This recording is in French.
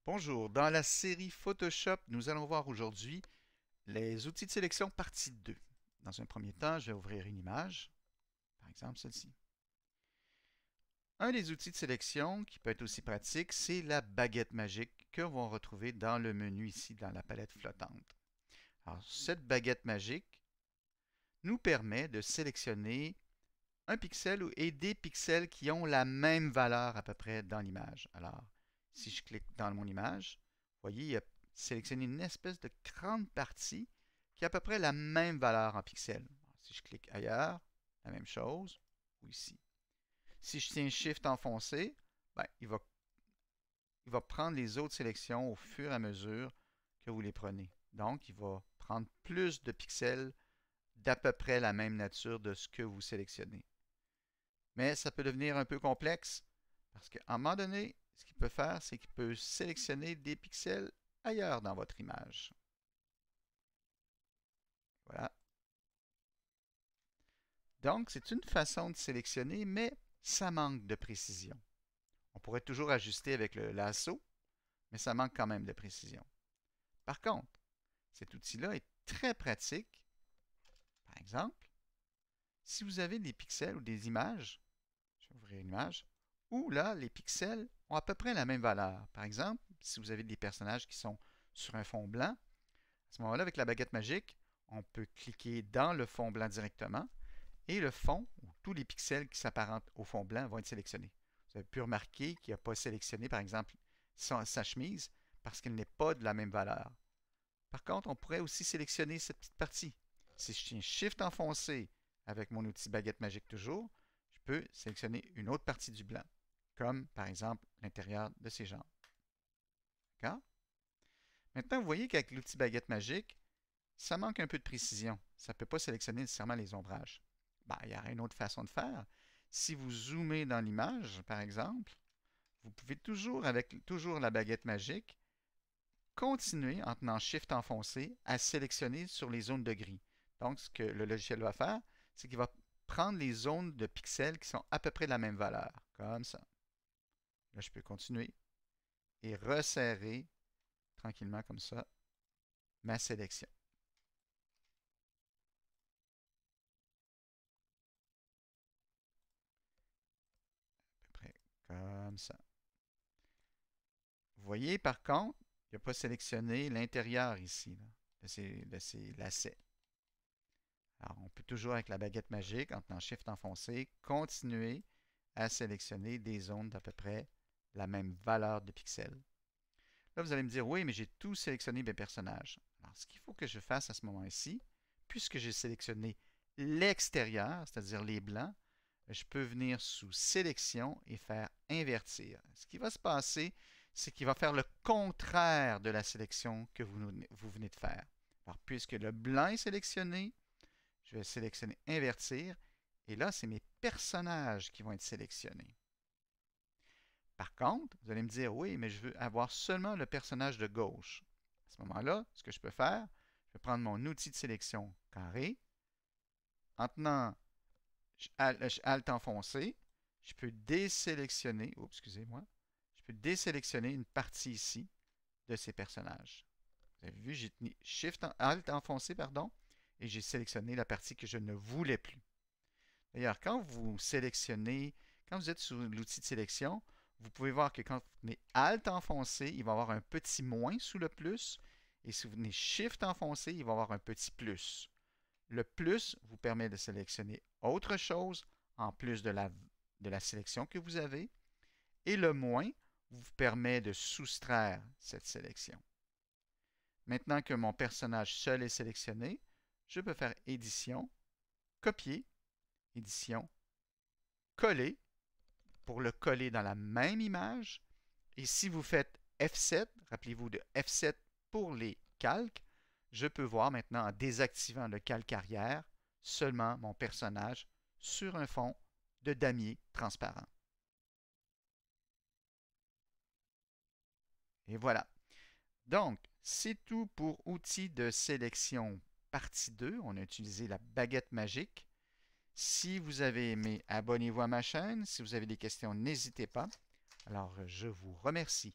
Bonjour, dans la série Photoshop, nous allons voir aujourd'hui les outils de sélection partie 2. Dans un premier temps, je vais ouvrir une image, par exemple celle-ci. Un des outils de sélection qui peut être aussi pratique, c'est la baguette magique que l'on va retrouver dans le menu ici dans la palette flottante. Alors, cette baguette magique nous permet de sélectionner un pixel et des pixels qui ont la même valeur à peu près dans l'image. Alors, si je clique dans mon image, vous voyez, il a sélectionné une espèce de grande partie qui a à peu près la même valeur en pixels. Si je clique ailleurs, la même chose, ou ici. Si je tiens Shift enfoncé, ben, il va prendre les autres sélections au fur et à mesure que vous les prenez. Donc, il va prendre plus de pixels d'à peu près la même nature de ce que vous sélectionnez. Mais ça peut devenir un peu complexe parce qu'à un moment donné, ce qu'il peut faire, c'est qu'il peut sélectionner des pixels ailleurs dans votre image. Voilà. Donc, c'est une façon de sélectionner, mais ça manque de précision. On pourrait toujours ajuster avec le lasso, mais ça manque quand même de précision. Par contre, cet outil-là est très pratique. Par exemple, si vous avez des pixels ou des images, je vais ouvrir une image, où là, les pixels ont à peu près la même valeur. Par exemple, si vous avez des personnages qui sont sur un fond blanc, à ce moment-là, avec la baguette magique, on peut cliquer dans le fond blanc directement et le fond, ou tous les pixels qui s'apparentent au fond blanc, vont être sélectionnés. Vous avez pu remarquer qu'il n'a pas sélectionné, par exemple, sa chemise parce qu'elle n'est pas de la même valeur. Par contre, on pourrait aussi sélectionner cette petite partie. Si je tiens Shift enfoncé avec mon outil baguette magique toujours, je peux sélectionner une autre partie du blanc, comme par exemple l'intérieur de ses jambes. D'accord? Maintenant, vous voyez qu'avec l'outil baguette magique, ça manque un peu de précision. Ça ne peut pas sélectionner nécessairement les ombrages. Ben, il y aurait une autre façon de faire. Si vous zoomez dans l'image, par exemple, vous pouvez toujours, avec toujours la baguette magique, continuer en tenant Shift enfoncé à sélectionner sur les zones de gris. Donc, ce que le logiciel va faire, c'est qu'il va prendre les zones de pixels qui sont à peu près de la même valeur, comme ça. Là, je peux continuer et resserrer tranquillement comme ça ma sélection. À peu près comme ça. Vous voyez, par contre, il n'a pas sélectionné l'intérieur ici, là, de ces lacets. Alors, on peut toujours, avec la baguette magique, en tenant Shift enfoncé, continuer à sélectionner des zones d'à peu près la même valeur de pixels. Là, vous allez me dire, oui, mais j'ai tout sélectionné mes personnages. Alors, ce qu'il faut que je fasse à ce moment-ci, puisque j'ai sélectionné l'extérieur, c'est-à-dire les blancs, je peux venir sous Sélection et faire Invertir. Ce qui va se passer, c'est qu'il va faire le contraire de la sélection que vous venez de faire. Alors, puisque le blanc est sélectionné, je vais sélectionner Invertir. Et là, c'est mes personnages qui vont être sélectionnés. Par contre, vous allez me dire, oui, mais je veux avoir seulement le personnage de gauche. À ce moment-là, ce que je peux faire, je vais prendre mon outil de sélection carré. En tenant Alt enfoncé, je peux désélectionner, oups, excusez-moi, je peux désélectionner une partie ici de ces personnages. Vous avez vu, j'ai tenu Alt enfoncé, pardon, et j'ai sélectionné la partie que je ne voulais plus. D'ailleurs, quand vous sélectionnez, quand vous êtes sur l'outil de sélection, vous pouvez voir que quand vous tenez Alt enfoncé, il va y avoir un petit moins sous le plus. Et si vous tenez Shift enfoncé, il va y avoir un petit plus. Le plus vous permet de sélectionner autre chose en plus de la sélection que vous avez. Et le moins vous permet de soustraire cette sélection. Maintenant que mon personnage seul est sélectionné, je peux faire Édition, Copier, Édition, Coller, pour le coller dans la même image. Et si vous faites F7, rappelez-vous de F7 pour les calques, je peux voir maintenant en désactivant le calque arrière seulement mon personnage sur un fond de damier transparent. Et voilà. Donc, c'est tout pour outils de sélection partie 2. On a utilisé la baguette magique. Si vous avez aimé, abonnez-vous à ma chaîne. Si vous avez des questions, n'hésitez pas. Alors, je vous remercie.